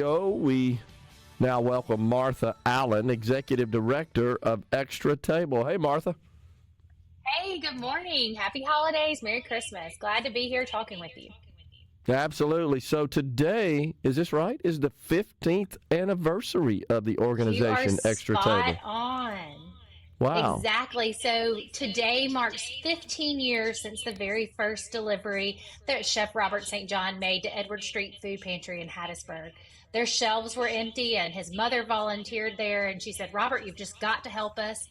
We now welcome Martha Allen, Executive Director of Extra Table. Hey, Martha. Hey, good morning. Happy holidays. Merry Christmas. Glad to be here talking with you. Absolutely. So today, is this right? Is the 15th anniversary of the organization Extra You are Table. spot on. Wow. Exactly. So today marks 15 years since the very first delivery that Chef Robert St. John made to Edward Street Food Pantry in Hattiesburg. Their shelves were empty, and his mother volunteered there, and she said, "Robert, you've just got to help us.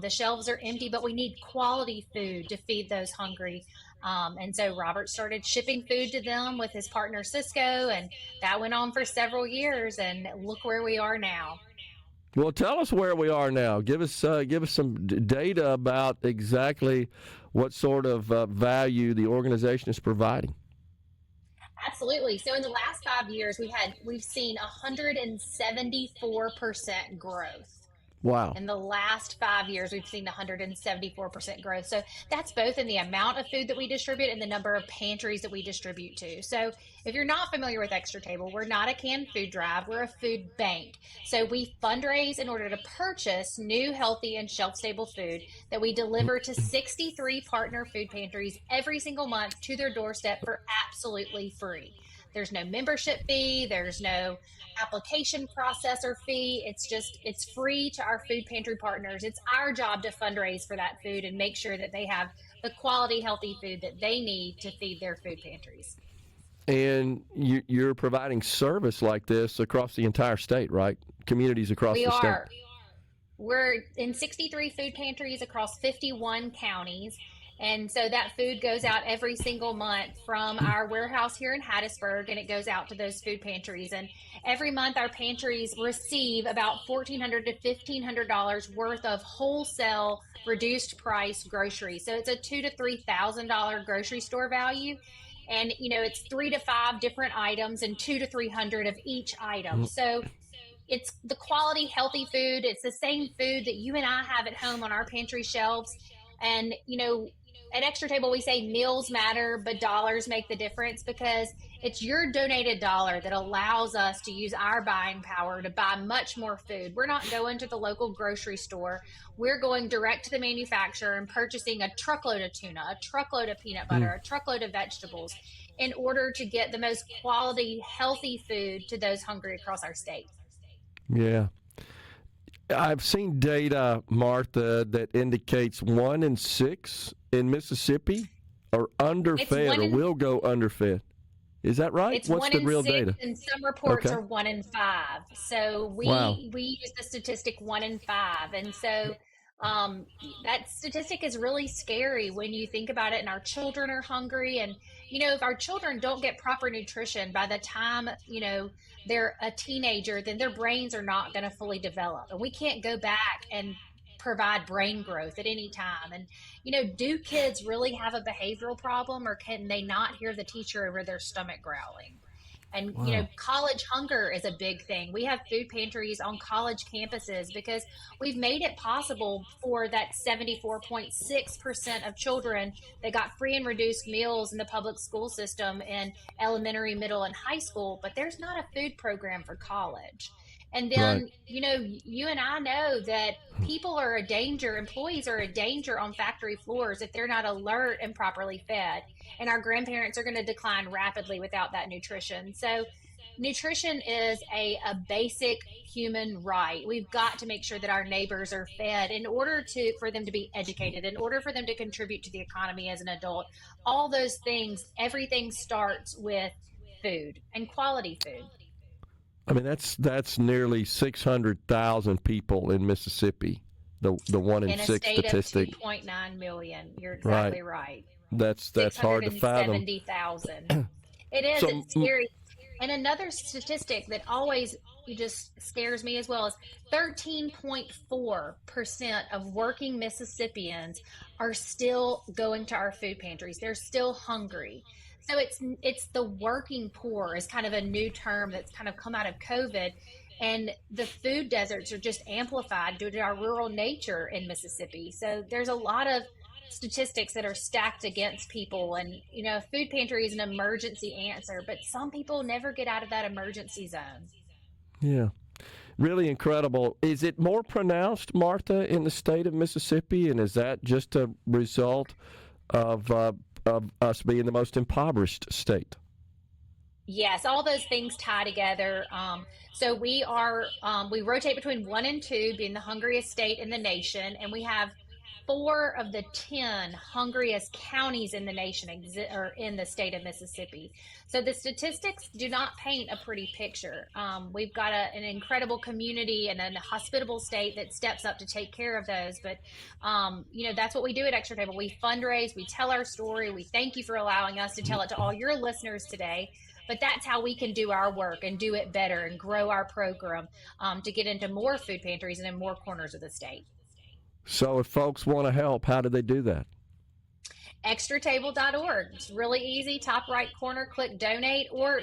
The shelves are empty, but we need quality food to feed those hungry." And so Robert started shipping food to them with his partner Cisco, and that went on for several years. And look where we are now. Well, tell us where we are now. Give us some data about exactly what sort of value the organization is providing. Absolutely. So in the last 5 years, we've seen 174% growth. Wow. In the last 5 years, we've seen 174% growth. So that's both in the amount of food that we distribute and the number of pantries that we distribute to. So if you're not familiar with Extra Table, we're not a canned food drive, we're a food bank. So we fundraise in order to purchase new, healthy, and shelf stable food that we deliver to 63 partner food pantries every single month to their doorstep for absolutely free. There's no membership fee. There's no application processor fee. It's free to our food pantry partners. It's our job to fundraise for that food and make sure that they have the quality, healthy food that they need to feed their food pantries. And you're providing service like this across the entire state, right? Communities across We the state. are. We're in 63 food pantries across 51 counties. And so that food goes out every single month from our warehouse here in Hattiesburg, and it goes out to those food pantries. And every month our pantries receive about $1,400 to $1,500 worth of wholesale reduced price groceries. So it's a $2,000 to $3,000 grocery store value. And, it's 3 to 5 different items and 200 to 300 of each item. So it's the quality, healthy food. It's the same food that you and I have at home on our pantry shelves. And, at Extra Table, we say meals matter, but dollars make the difference, because it's your donated dollar that allows us to use our buying power to buy much more food. We're not going to the local grocery store. We're going direct to the manufacturer and purchasing a truckload of tuna, a truckload of peanut butter, a truckload of vegetables in order to get the most quality, healthy food to those hungry across our state. Yeah. I've seen data, Martha, that indicates 1 in 6 in Mississippi are underfed or will go underfed. Is that right? It's What's 1 the in real 6, data? and some reports are 1 in 5. So we Wow. we use the statistic 1 in 5, and so that statistic is really scary when you think about it. And our children are hungry, and if our children don't get proper nutrition by the time they're a teenager, then their brains are not going to fully develop, and we can't go back and provide brain growth at any time. And do kids really have a behavioral problem, or can they not hear the teacher over their stomach growling? And Wow. college hunger is a big thing. We have food pantries on college campuses because we've made it possible for that 74.6% of children that got free and reduced meals in the public school system in elementary, middle, and high school, but there's not a food program for college. And then, Right. you and I know that people are a danger, employees are a danger on factory floors if they're not alert and properly fed. And our grandparents are going to decline rapidly without that nutrition. So nutrition is a basic human right. We've got to make sure that our neighbors are fed in order for them to be educated, in order for them to contribute to the economy as an adult. All those things, everything starts with food and quality food. I mean, that's nearly 600,000 people in Mississippi. The 1 in 6 state statistic. Of 2.9 million. You're exactly right. That's hard to fathom. 670,000. It is. It's scary. And another statistic that always just scares me as well is 13.4% of working Mississippians are still going to our food pantries. They're still hungry. So it's the working poor is kind of a new term that's kind of come out of COVID. And the food deserts are just amplified due to our rural nature in Mississippi. So there's a lot of statistics that are stacked against people. And, a food pantry is an emergency answer, but some people never get out of that emergency zone. Yeah. Really incredible. Is it more pronounced, Martha, in the state of Mississippi? And is that just a result of us being the most impoverished state? Yes, all those things tie together. So we rotate between 1 and 2, being the hungriest state in the nation, and we have 4 of the 10 hungriest counties in the nation or in the state of Mississippi. So the statistics do not paint a pretty picture. We've got an incredible community and a hospitable state that steps up to take care of those. But, that's what we do at Extra Table. We fundraise, we tell our story. We thank you for allowing us to tell it to all your listeners today. But that's how we can do our work and do it better and grow our program to get into more food pantries and in more corners of the state. So if folks want to help, how do they do that? Extratable.org. It's really easy. Top right corner, click donate, or,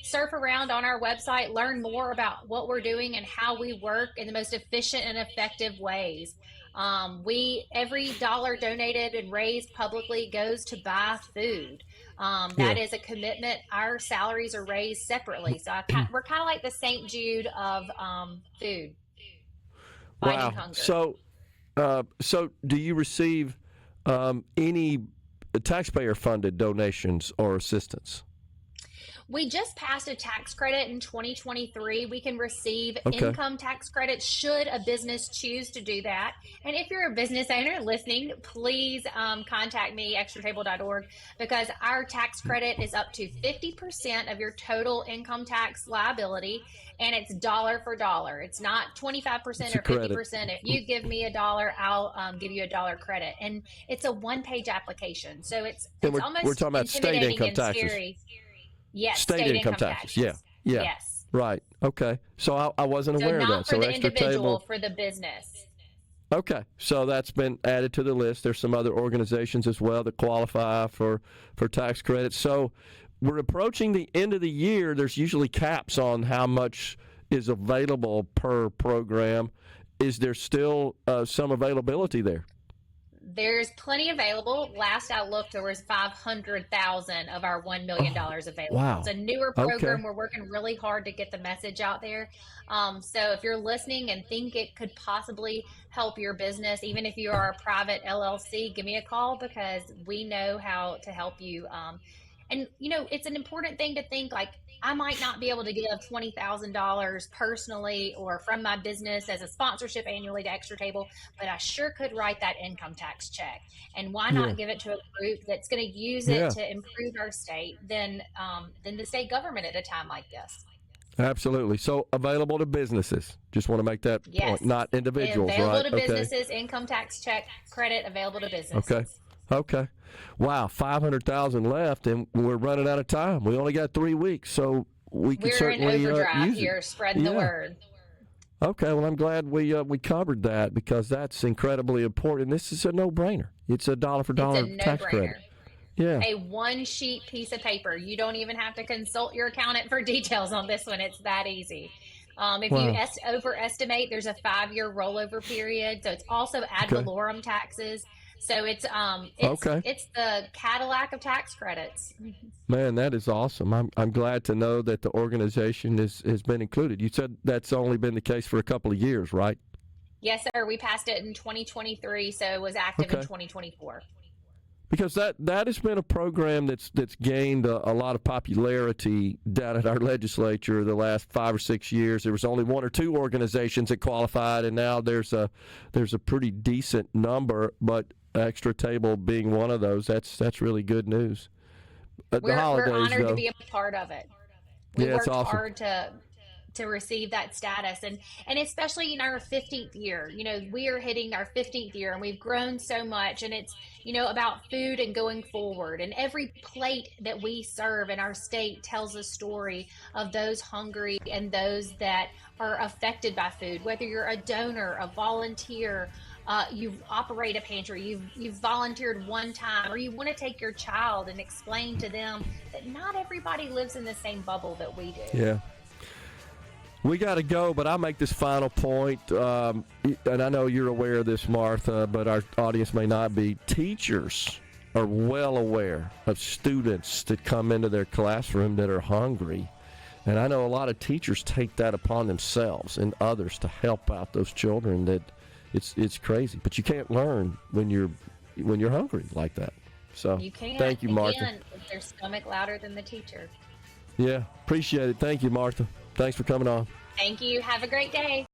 surf around on our website, learn more about what we're doing and how we work in the most efficient and effective ways. Every dollar donated and raised publicly goes to buy food. That is a commitment. Our salaries are raised separately. So we're kind of like the St. Jude of food. Wow. Hunger. So do you receive any taxpayer-funded donations or assistance? We just passed a tax credit in 2023. We can receive income tax credits should a business choose to do that. And if you're a business owner listening, please contact me, extratable.org, because our tax credit is up to 50% of your total income tax liability, and it's dollar for dollar. It's not 25% or 50%. If you give me $1, I'll give you $1 credit. And it's a one-page application. So it's almost we're talking about state income taxes. Scary. Yes, state income taxes. Yeah. Yes. Right. Okay. So I wasn't aware of that. So not for the individual, for the business. Okay. So that's been added to the list. There's some other organizations as well that qualify for tax credits. So we're approaching the end of the year. There's usually caps on how much is available per program. Is there still some availability there? There's plenty available. Last I looked, there was 500,000 of our $1 million available. Wow. It's a newer program. We're working really hard to get the message out there. So if you're listening and think it could possibly help your business, even if you are a private LLC, give me a call because we know how to help you. And, it's an important thing to think, like, I might not be able to give $20,000 personally or from my business as a sponsorship annually to Extra Table, but I sure could write that income tax check. And why not give it to a group that's going to use it to improve our state than the state government at a time like this? Absolutely. So available to businesses. Just want to make that point, not individuals, available to businesses, income tax check credit available to businesses. Okay. Wow, 500,000 left, and we're running out of time. We only got 3 weeks, so we can certainly in overdrive use here, spreading the word. Okay, well, I'm glad we covered that because that's incredibly important. This is a no-brainer. It's a dollar-for-dollar tax credit. Yeah. A one-sheet piece of paper. You don't even have to consult your accountant for details on this one. It's that easy. If you overestimate, there's a 5-year rollover period. So it's also ad valorem taxes. So it's the Cadillac of tax credits. Man, that is awesome. I'm glad to know that the organization has been included. You said that's only been the case for a couple of years, right? Yes, sir. We passed it in 2023, so it was active in 2024. Because that has been a program that's gained a lot of popularity down at our legislature the last 5 or 6 years. There was only 1 or 2 organizations that qualified, and now there's a pretty decent number. But Extra Table being one of those, that's really good news. We're honored to be a part of it. We worked hard to receive that status, and especially in our 15th year. We are hitting our 15th year, and we've grown so much, and it's about food and going forward, and every plate that we serve in our state tells a story of those hungry and those that are affected by food. Whether you're a donor, a volunteer, you operate a pantry, you've volunteered one time, or you want to take your child and explain to them that not everybody lives in the same bubble that we do. Yeah. We got to go, but I'll make this final point, and I know you're aware of this, Martha, but our audience may not be. Teachers are well aware of students that come into their classroom that are hungry, and I know a lot of teachers take that upon themselves and others to help out those children. That it's crazy, but you can't learn when you're hungry like that. So you can't. Thank you, Martha. Again, is their stomach louder than the teacher? Yeah, appreciate it. Thank you, Martha. Thanks for coming on. Thank you. Have a great day.